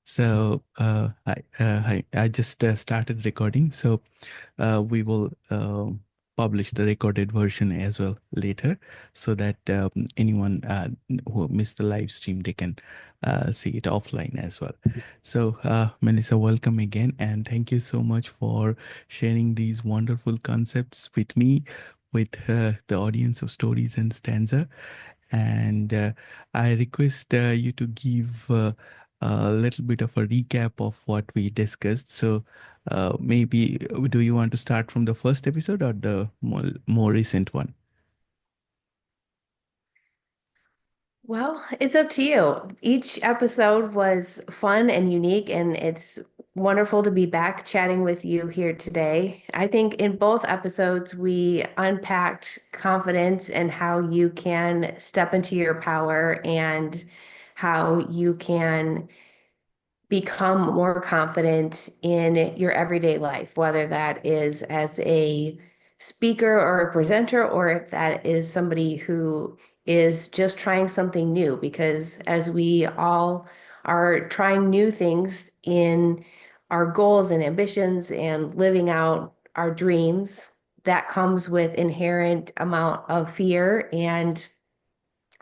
I just started recording, so we will publish the recorded version as well later, so that anyone who missed the live stream, they can see it offline as well. So, Melissa, welcome again, and thank you so much for sharing these wonderful concepts with me, with the audience of Stories and Stanza. And I request you to give a little bit of a recap of what we discussed. So maybe do you want to start from the first episode or the more recent one? Well, it's up to you. Each episode was fun and unique, and it's wonderful to be back chatting with you here today. I think in both episodes, we unpacked confidence and how you can step into your power and how you can become more confident in your everyday life, whether that is as a speaker or a presenter, or if that is somebody who is just trying something new. Because as we all are trying new things in our goals and ambitions and living out our dreams, that comes with inherent amount of fear. And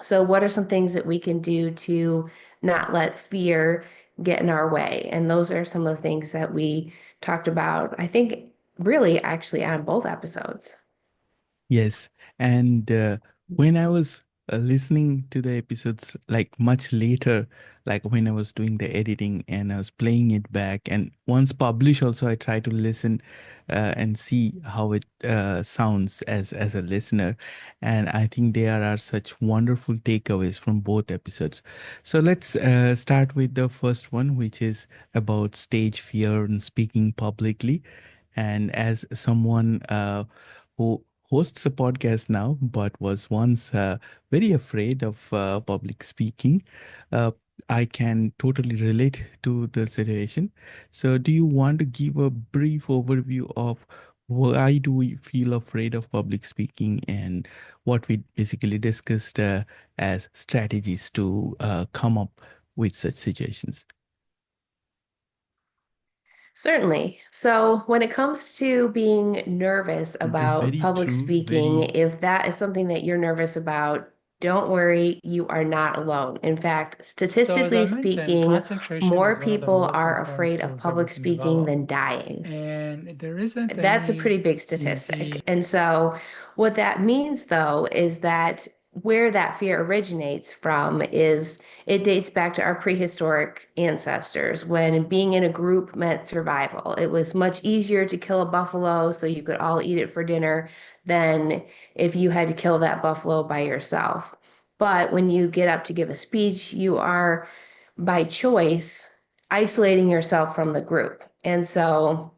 so, what are some things that we can do to not let fear get in our way? And those are some of the things that we talked about, I think, really actually on both episodes. Yes. And when I was listening to the episodes like much later, like when I was doing the editing and I was playing it back, and once published, also I try to listen and see how it sounds as a listener. And I think there are such wonderful takeaways from both episodes. So let's start with the first one, which is about stage fear and speaking publicly. And as someone who hosts a podcast now, but was once very afraid of public speaking, uh, I can totally relate to the situation. So, do you want to give a brief overview of why do we feel afraid of public speaking and what we basically discussed as strategies to come up with such situations? Certainly. So, when it comes to being nervous It is about very public true, speaking, very. if that is something that you're nervous about, don't worry, you are not alone. In fact, So, as statistically I mentioned, speaking, concentration more is one of the people most are important afraid of skills that we public can speaking develop. than dying. And there isn't That's a pretty any big statistic. easy. And so, what that means, though, is that where that fear originates from is it dates back to our prehistoric ancestors when being in a group meant survival. It was much easier to kill a buffalo so you could all eat it for dinner than if you had to kill that buffalo by yourself. But when you get up to give a speech, you are by choice isolating yourself from the group. And so,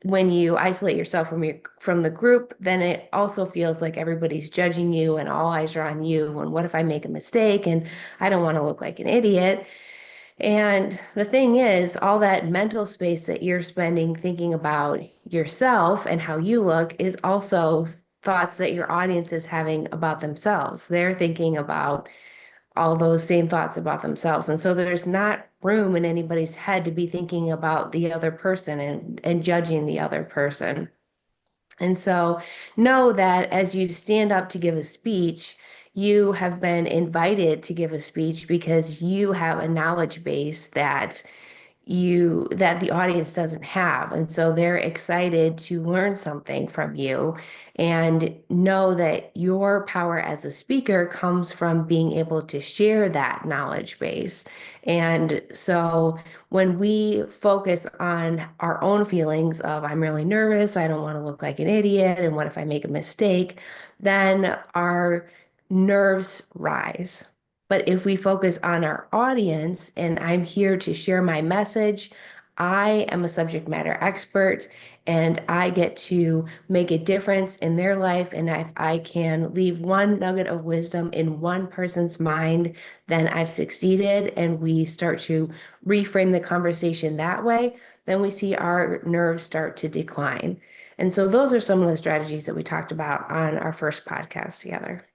when you isolate yourself from the group, then it also feels like everybody's judging you and all eyes are on you. And what if I make a mistake? And I don't want to look like an idiot. And the thing is, all that mental space that you're spending thinking about yourself and how you look is also thoughts that your audience is having about themselves. They're thinking about all those same thoughts about themselves. And so there's not room in anybody's head to be thinking about the other person and judging the other person. And so know that as you stand up to give a speech, you have been invited to give a speech because you have a knowledge base that the audience doesn't have. And so they're excited to learn something from you and know that your power as a speaker comes from being able to share that knowledge base. And so when we focus on our own feelings of, I'm really nervous, I don't want to look like an idiot, and what if I make a mistake, then our nerves rise. But if we focus on our audience and I'm here to share my message, I am a subject matter expert and I get to make a difference in their life. And if I can leave one nugget of wisdom in one person's mind, then I've succeeded. And we start to reframe the conversation that way, then we see our nerves start to decline. And so those are some of the strategies that we talked about on our first podcast together.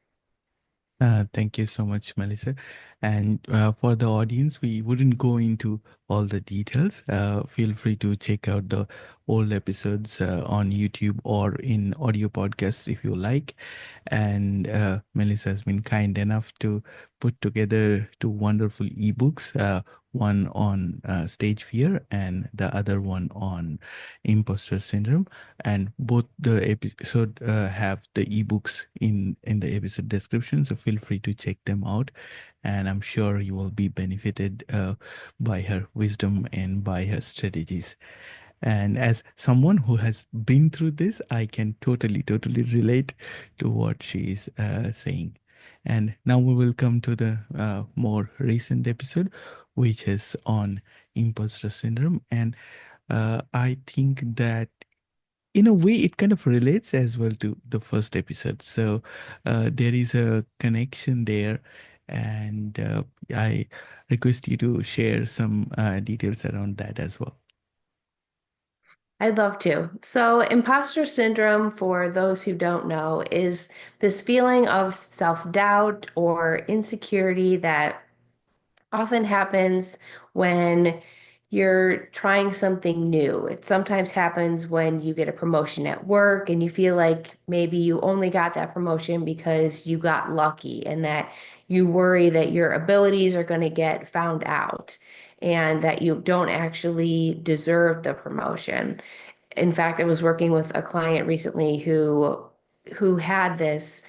Thank you so much, Melissa. And for the audience, we wouldn't go into all the details. Feel free to check out the old episodes on YouTube or in audio podcasts if you like. And Melissa has been kind enough to put together two wonderful ebooks, one on stage fear and the other one on imposter syndrome. And both the episode have the ebooks in the episode description, so feel free to check them out. And I'm sure you will be benefited by her wisdom and by her strategies. And as someone who has been through this, I can totally relate to what she is saying. And now we will come to the more recent episode, which is on imposter syndrome. And I think that in a way it kind of relates as well to the first episode. So there is a connection there. And I request you to share some details around that as well. I'd love to. So, imposter syndrome, for those who don't know, is this feeling of self-doubt or insecurity that often happens when you're trying something new. It sometimes happens when you get a promotion at work and you feel like maybe you only got that promotion because you got lucky, and that you worry that your abilities are going to get found out and that you don't actually deserve the promotion. In fact, I was working with a client recently who had this,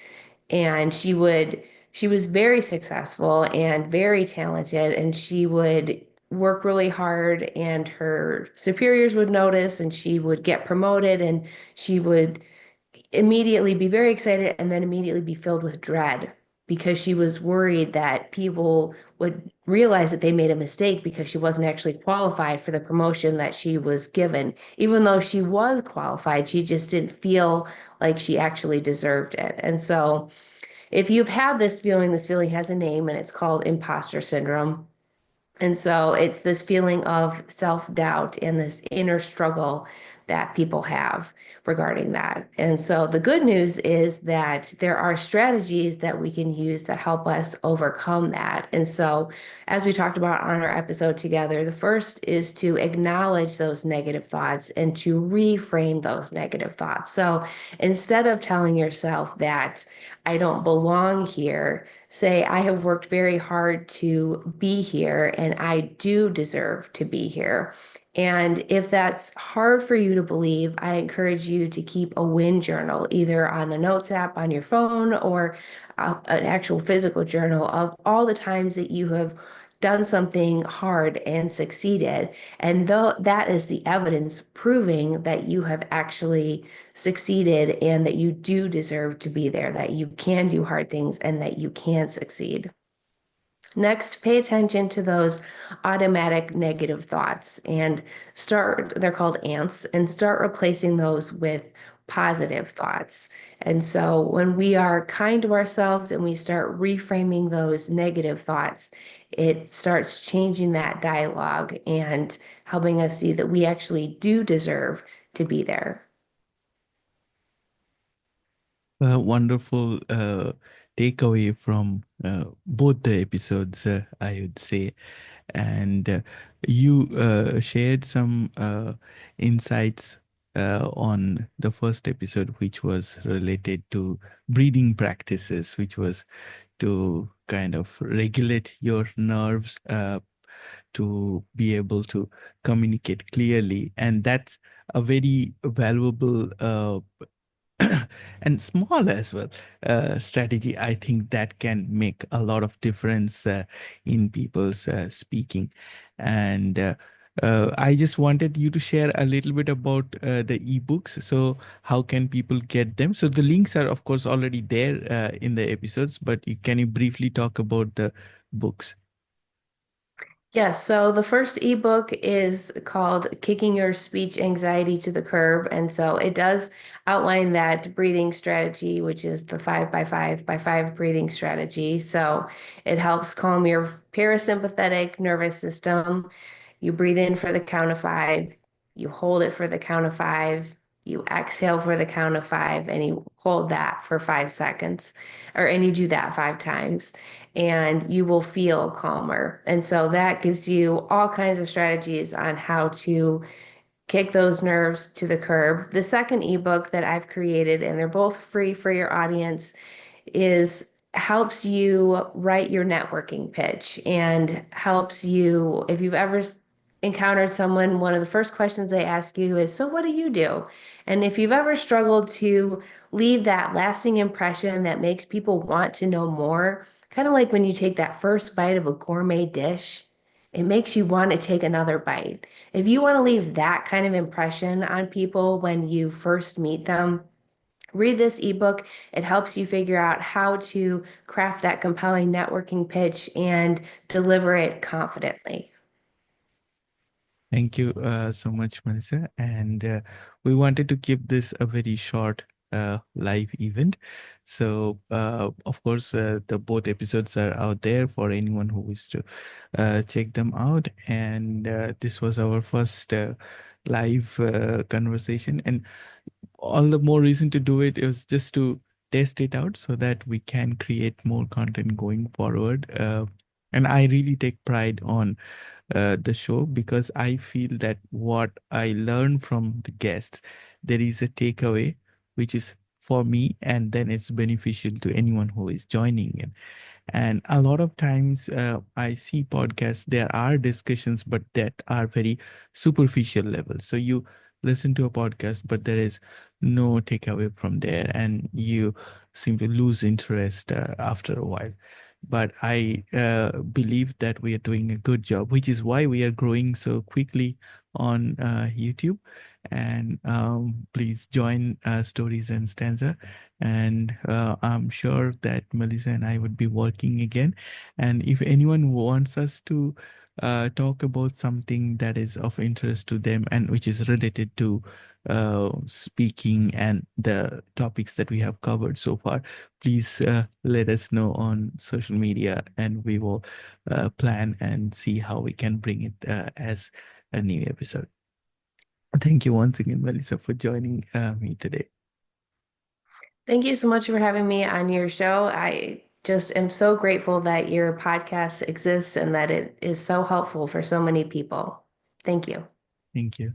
and she was very successful and very talented, and she would work really hard, and her superiors would notice, and she would get promoted, and she would immediately be very excited and then immediately be filled with dread because she was worried that people would realize that they made a mistake because she wasn't actually qualified for the promotion that she was given. Even though she was qualified, she just didn't feel like she actually deserved it. And so, if you've had this feeling has a name, and it's called imposter syndrome. And so it's this feeling of self-doubt and this inner struggle that people have regarding that. And so the good news is that there are strategies that we can use that help us overcome that. And so, as we talked about on our episode together, the first is to acknowledge those negative thoughts and to reframe those negative thoughts. So instead of telling yourself that I don't belong here, say, I have worked very hard to be here and I do deserve to be here. And if that's hard for you to believe, I encourage you to keep a win journal, either on the Notes app on your phone or an actual physical journal of all the times that you have done something hard and succeeded. And though that is the evidence proving that you have actually succeeded and that you do deserve to be there, that you can do hard things and that you can succeed. Next, pay attention to those automatic negative thoughts and they're called ants, and start replacing those with positive thoughts. And so when we are kind to ourselves and we start reframing those negative thoughts, it starts changing that dialogue and helping us see that we actually do deserve to be there. A wonderful takeaway from both the episodes, I would say. And you shared some insights on the first episode, which was related to breathing practices, which was to kind of regulate your nerves, to be able to communicate clearly. And that's a very valuable and small as well strategy. I think that can make a lot of difference in people's speaking. And I just wanted you to share a little bit about the ebooks. So how can people get them? So the links are of course already there in the episodes, but can you briefly talk about the books? Yes, so the first ebook is called Kicking Your Speech Anxiety to the Curb. And so it does outline that breathing strategy, which is the 5 by 5 by 5 breathing strategy. So it helps calm your parasympathetic nervous system. You breathe in for the count of five, you hold it for the count of five, You exhale for the count of five and you hold that for 5 seconds, and you do that 5 times, and you will feel calmer. And so that gives you all kinds of strategies on how to kick those nerves to the curb. The second ebook that I've created, and they're both free for your audience, is helps you write your networking pitch and helps you, if you've ever encountered someone, one of the first questions they ask you is, so what do you do? And if you've ever struggled to leave that lasting impression that makes people want to know more, kind of like when you take that first bite of a gourmet dish, it makes you want to take another bite. If you want to leave that kind of impression on people when you first meet them, read this ebook. It helps you figure out how to craft that compelling networking pitch and deliver it confidently. Thank you so much, Melissa. And we wanted to keep this a very short live event. So, of course, the both episodes are out there for anyone who wishes to check them out. And this was our first live conversation. And all the more reason to do it is just to test it out so that we can create more content going forward. And I really take pride on the show because I feel that what I learn from the guests, there is a takeaway which is for me, and then it's beneficial to anyone who is joining in. And a lot of times I see podcasts, there are discussions, but that are very superficial level. So you listen to a podcast, but there is no takeaway from there, and you seem to lose interest after a while. But I believe that we are doing a good job, which is why we are growing so quickly on YouTube. And please join Stories and Stanza. And I'm sure that Melissa and I would be working again. And if anyone wants us to talk about something that is of interest to them and which is related to speaking and the topics that we have covered so far, please let us know on social media, and we will plan and see how we can bring it as a new episode. Thank you once again, Melissa, for joining me today. Thank you so much for having me on your show. I just am so grateful that your podcast exists and that it is so helpful for so many people. Thank you. Thank you.